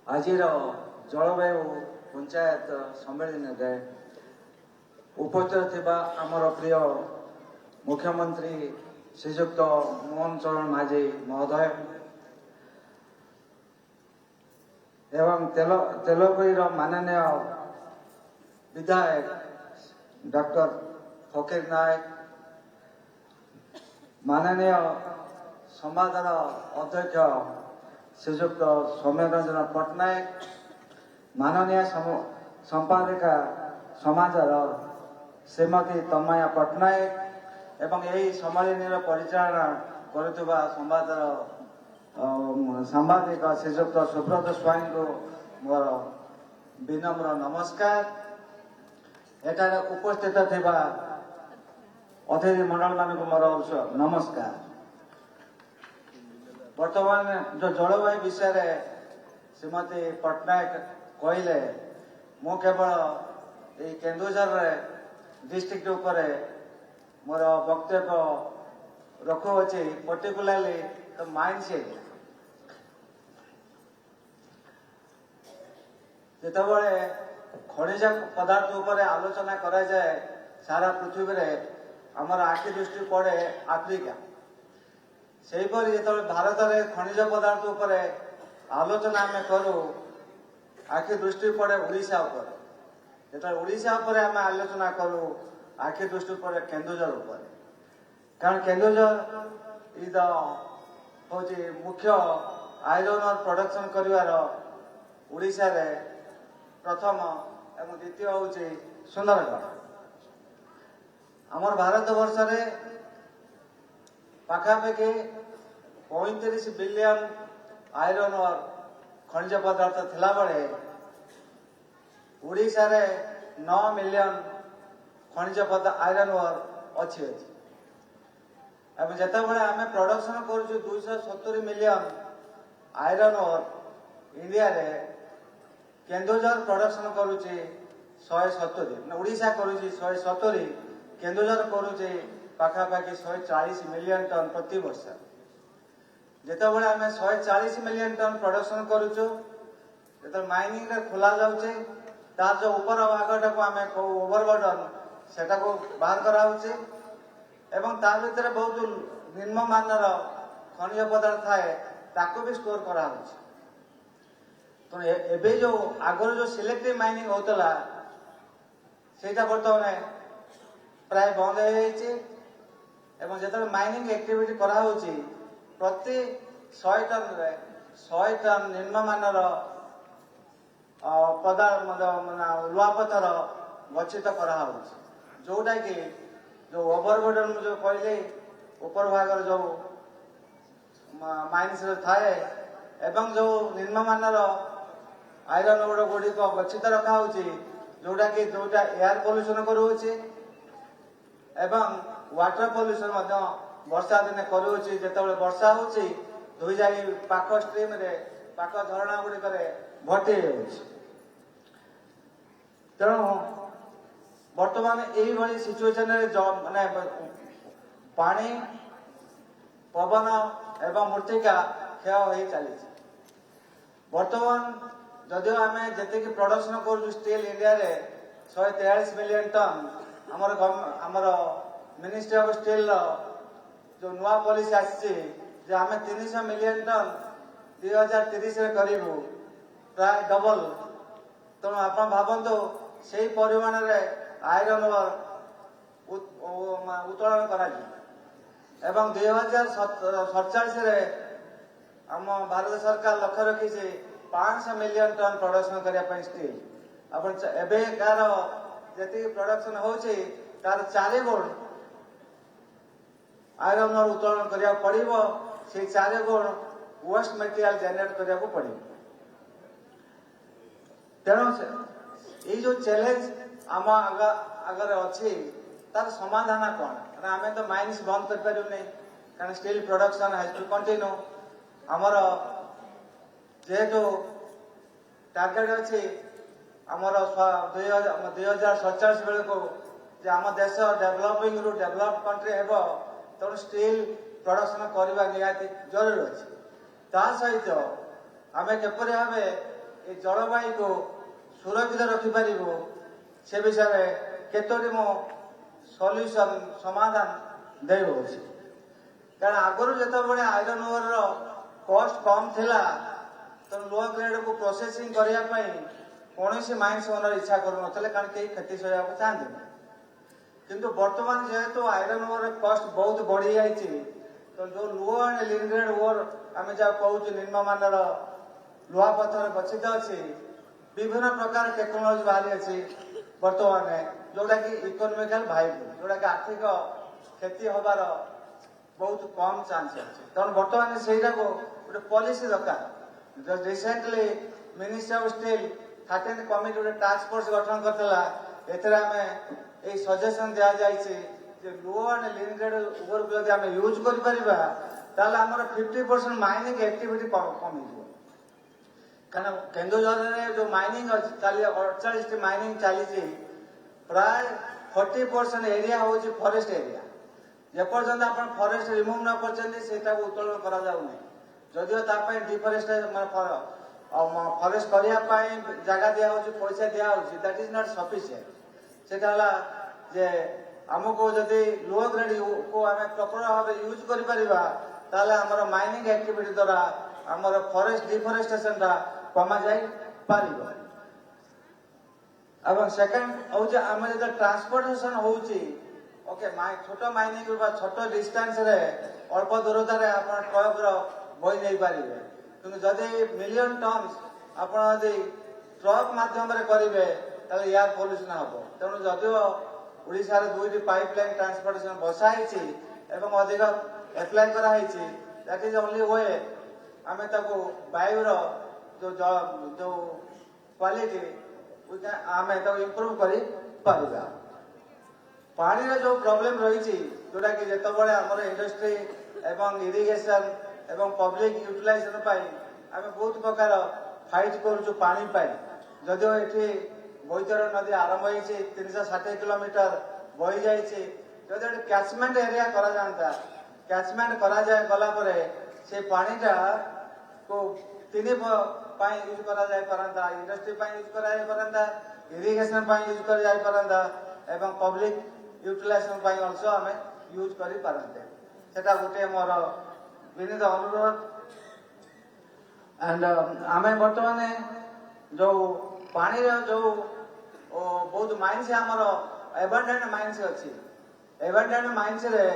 ଆଜିର ଜଳବାୟୁ ପଞ୍ଚାୟତ ସମ୍ମିଳନୀରେ ଉପସ୍ଥିତ ଥିବା ଆମର ପ୍ରିୟ ମୁଖ୍ୟମନ୍ତ୍ରୀ ଶ୍ରୀଯୁକ୍ତ ମୋହନ ଚରଣ ମାଝୀ ମହୋଦୟ ଏବଂ ତେଲଗୁଇର ମାନନୀୟ विधायक डॉक्टर फकीर नायक, माननीय संवादर अध्यक्ष श्रीजुक्त सौम्यरंजन पट्टनायक, माननीय संपादिका समाजर श्रीमती तन्मया पट्टनायक एवं यही सम्मेलन परिचालना करुवा संवादर सांबादिक श्रीजुक्त सुब्रत स्वाई को मोर विनम्र नमस्कार। एटार उपस्थित थिबा अतिथि मंडल मान को मोर नमस्कार। वर्तमान जो जलवायु विषय रे श्रीमती पट्टनायक कहले मु केवल ये केन्दुझर डिस्ट्रिक्ट उपरे मोर वक्तव्य रखुअछि पर्टिकुलरली द माइंडसेट। जेतबळे खनिज पदार्थ उपर आलोचना करा जाए सारा पृथ्वी रे आमर आखि दृष्टि पड़े आफ्रिका से जो भारत में खनिज पदार्थ उपर आलोचना आम करूँ आखि दृष्टि पड़े उड़ीसा उपर जो उड़ीसा उपर आम आलोचना करूँ आखि दृष्टि पड़े केन्दुझर उपर कारण केन्दुझर इज हूँ मुख्य आयरन प्रोडक्शन कर उड़ीसा रे प्रथम एवं द्वितीय हूँ सुंदरगढ़। आमर भारत वर्ष रे पाखापाखि 35 बिलियन आयरन और खनिज पदार्थ थिला बळे उड़ीसा रे 9 मिलियन खनिज पदार्थ आयरन और अच्छी एवं जिते बड़े आम प्रोडक्शन करुँ 270 मिलियन आयरन और इंडिया रे केन्दुझर प्रोडक्शन करुचे 170 उड़ीसा करुचे 170 केन्दुझर करुचे पाखापाखि 140 मिलियन टन प्रति वर्ष। जिते बड़े आम 140 मिलियन टन प्रोडक्शन करुचु जो माइनिंग रे खोला जाउचे तार जो ऊपर भागटा को आम ओवरबर्डन सेटा को बाहर कराउचे एवं ता भीतर बहुत निम्न मानर खनिज पदार्थ थाए ताको भी स्टोर कराउचे। तो एबे जो आगर जो सिलेक्टिव माइनिंग होतला सेटा बर्तमान प्राय बंद हो जो माइनिंग एक्टिविटी करा होची प्रति 100 टन रे 100 टन निम्न मानर पदार्थ लुहा पत्थर गच्छित करा होची जोटा कि जो ओवरबर्डन जो कहले ऊपर भागर जो माइन्स थाए एवं जो निम्न मानर आयरन ओड गुड़िक गच्छित रखा जोटा कि जोटा एयर पॉल्यूशन करुचे एवं वाटर पॉल्यूशन वर्षा दिन करुचे जिते वर्षा होची धोई जाई पाख स्ट्रीम रे पाख झरणा गुड़िक भर्ती तेणु बर्तमान यही सिचुएशन माने पानी पवन एवं मृत्तिका क्षय हो चली बर्तमान जदिव आम जी प्रोडक्शन कर स्टील इंडिया रे 143 मिलियन टन आमर मिनिस्ट्री ऑफ स्टील जो नुआ पॉलिसी आसी आम 300 मिलियन टन 2030 रे करूँ प्राय डबल। तेणु आप भावतु से परिमाण रे आयरन उत्तोलन करा एवं 2047 रे आम भारत सरकार लक्ष्य रखी 500 मिलियन टन प्रोडक्शन करने स्टील अपन एबार जी प्रोडक्शन होची तार 4 गुण आयरन और उत्तोलन करा पड़ो से 4 गुण वेस्ट मटेरियल जनरेट करा पड़ो। तेणु ये जो चैलेंज आम आगे अच्छी तार समाधान कौन आम तो माइन्स बंद कर पारू नहीं कारण steel production has to continue आमर जेहेतु टार्गेट अच्छी आमर 2047 बेलू जे आम देश डेभलपिंग रु डेभलप कंट्री हेब तेणु स्टील प्रोडक्शन करवा निहाती जरूरी अच्छी ता सहित आम केपरि भाव ए जलवायु को सुरक्षित रखिपार से विषय में केतोटी मो सल्यूशन समाधान दे कारण आगुरी जिते आयरन ओर कस्ट कम थिला तो लो ग्रेड को प्रोसेसिंग करने कौन सी माइंस ओनर इच्छा करूँ कारण कई क्षति सहया चाहते किंतु वर्तमान जेहेतु आयरन ओर कस्ट बहुत बढ़ी जाइए तो जो लो एंड लीन ग्रेड ओर आम जहाँ कहूँ निम्नमान लुहा पत्थर गच्छित अच्छी विभिन्न प्रकार टेक्नोलोजी बाहरी अच्छी वर्तमान जोटा कि इकोनोमिकल भाइबल जोटा कि आर्थिक क्षति हबार बहुत कम चांस अच्छे तेणु बर्तमान से गोटे पॉलिसी दरकार recently ministry of steel 13th committee गोटे टास्क फोर्स गठन करता एम सजेसन दि जाए लो एंड लीन ग्रेड ओवर को जब आम यूज कर 50% माइनिंग एक्टिविटी कमी कारण केन्दुझर जो माइनिंग चली 48 माइनिंग चली प्राय 40% एरिया हूँ फॉरेस्ट एरिया जेपर्यंत आप फॉरेस्ट रिमूव न कर उत्तोलन करा जदिव डिफरेस्ट फॉरेस्ट करने जगह दिया पैसा दिया दैट इज नॉट सफिशिएंट सेटा जे आमको जदि लो ग्रेड को आम प्रपर भाव यूज कर माइनिंग एक्टिविटी द्वारा आमर फॉरेस्ट डिफरेस्टेशन कमा जाई पारिबो एवं सेकंड हूँ आम जो ट्रांसपोर्टेशन होची ओके छोट माइनिंग छोट डिस्टेंस रे अल्प दूरतार आप ट्रक बही नहीं पारे कि जदि मिलियन टन्स आप ट्रक मध्यम करेंगे एयर पॉल्यूशन हम तेणु जदिव ओडिशा रे 2टी पाइपलाइन ट्रांसपोर्टेशन बसाई अधिक एप्लाई कराई दैट इज ओनली वे आम वायुर जो जो क्वालिटी आम इम्प्रूव कर पानी जो प्रॉब्लम रही जोटा कि जितेबाला आमर इंडस्ट्री एवं इरिगेशन एवं पब्लिक यूटिलाइजेशन आम बहुत प्रकार फाइट करुचु पानी जदिव ये बोईतर नदी आरंभ हो 360 किलोमीटर बही जाइए जदि कैचमेंट एरिया करा जाता कैचमेंट करा जाए गला पर से पानीटा को तीन यूज करा जाय परंता इंडस्ट्री यूज करा जाय परंता इरिगेशन यूज करा जाय परंता एवं पब्लिक यूटिलाइजेशन ऑल्सो आम यूज करी पारंते सेटा गोटे मोर विनीत अनुरोध एंड आम बर्तमान जो पानी जो बहुत माइंस आमर एबंडेंट माइंस अच्छी एबंडेंट माइंस रे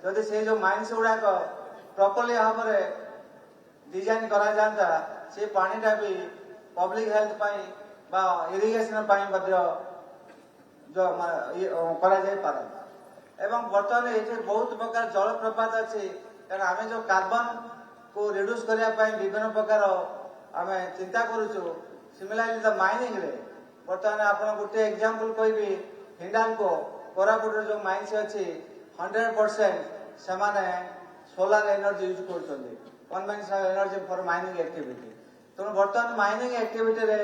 जदि से जो माइंस गुड़ाक प्रॉपर्ली भाव में डिजाइन करा जाता से पानीटा भी पब्लिक हेल्थ बा इरिगेशन जो करा जाय पारंता एवं बर्तमान ये बहुत प्रकार जलप्रपात अच्छी कारण आम जो कार्बन को रिड्यूस करने विभिन्न प्रकार आम चिंता करुचु सिमिलारली द माइनिंग रे बर्तमान आप गोटे एग्जांपल कहबी हिंडाल्को कोरापुट जो माइंस अच्छी 100% से सोलार एनर्जी यूज कर conventional energy for mining activity तेणु बर्तमान माइनिंग एक्टिविटी रे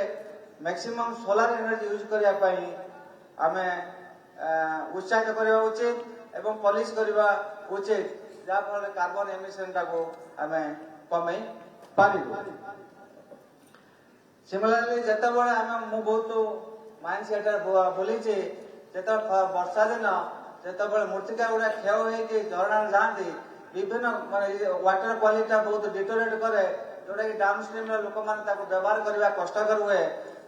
मैक्सिमम सोलार एनर्जी यूज करने आम उत्साहित करवा उचित एवं पॉलिश करवा उचित जहाँफल कार्बन एमिशन टाको आम कमे पार सिमिलारली जितेबाला आम मु बहुत माइंस बोली जिते वर्षा दिन जिते मूर्तिका गुड़ा क्षय हो झरणा जाती विभिन्न माने वाटर क्वालिटी बहुत डिटोरेट करे जोटा कि डाउन स्ट्रीम लोक मैंने व्यवहार करने कष्टकर हुए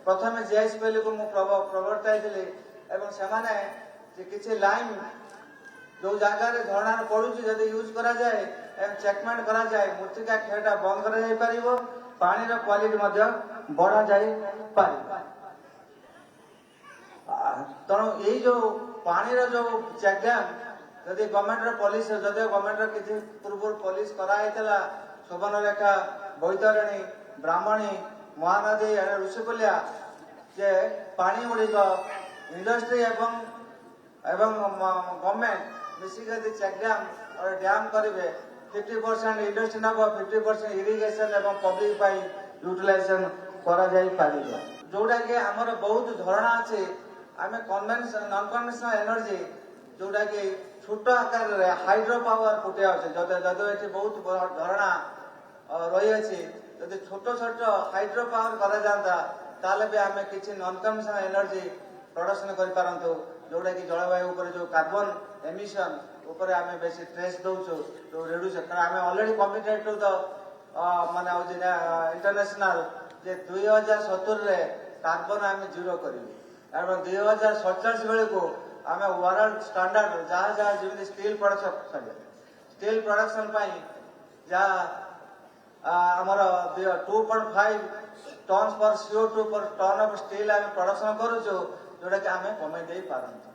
प्रथम जीएसपीएल को प्रवर्ताई किसी लाइन जो जगार झरणा पड़ुची जब यूज करा जाए चेकमेंट करा जाए मूर्तिका क्षयटा बंद करा जाय परिबो पानी क्वालिटी बढ़ा जाए तेणु यही जो पानी जो चेक डैम जदि गवर्नमेंट पॉलिसी जदि गवर्नमेंट किसी पूर्व पॉलिसी कराई सुवर्णरेखा बैतरणी ब्राह्मणी महानदी ऋषिकुलिया जे पानी गुड़िक इंडस्ट्री एवं गवर्नमेंट मिसिक चेक डैम और डैम करेंगे 50% इंडस्ट्री नब 50% इरिगेशन एवं पब्लिक यूटिलाइजेशन करा जाई पारिबो जोटा कि आमर बहुत झरणा अच्छे आम नॉन कन्वेंशनल एनर्जी जोटा कि छोट आकार रे हाइड्रो पावर फुटे अच्छे जदि ये बहुत झरणा रही अच्छी ଯଦି ଛୋଟ ଛୋଟ ହାଇଡ୍ରୋ ପାୱାର କରାଯାଆନ୍ତା ତାହେଲେ ବି ଆମେ କିଛି ନନ୍ କନଭେନ୍ସନାଲ ଏନର୍ଜି ପ୍ରଡକ୍ସନ କରିପାରନ୍ତୁ, ଯୋଉଟା କି ଜଳବାୟୁ ଉପରେ ଯୋଉ କାର୍ବନ ଏମିସନ ଉପରେ ଆମେ ବେଶୀ ଷ୍ଟ୍ରେସ୍ ଦଉଛୁ, ଯୋଉ ରେଡ୍ୟୁସନ, କାରଣ ଆମେ ଅଲରେଡି କମିଟେଡ୍ ଟୁ ଦ ମାନେ ହଉଛି ନା ଇଣ୍ଟରନ୍ୟାସନାଲ ଯେ 2070 କାର୍ବନ ଆମେ ଜିରୋ କରିବୁ ଏବଂ 2047 ବେଳକୁ ଆମେ ୱାର୍ଲଡ ଷ୍ଟାଣ୍ଡାର୍ଡ ଯାହା ଯାହା ଯେମିତି ଷ୍ଟିଲ୍ ପ୍ରଡକ୍ସନ ପାଇଁ ଯାହା ଆମର 2.5 ଟନ୍ସ ପର CO2 ପର ଟନ୍ ଅଫ୍ ଷ୍ଟିଲ୍ ଆମେ ପ୍ରଡକ୍ସନ କରୁଛୁ, ଯୋଉଟା କି ଆମେ କମେଇ ଦେଇ ପାରନ୍ତୁ।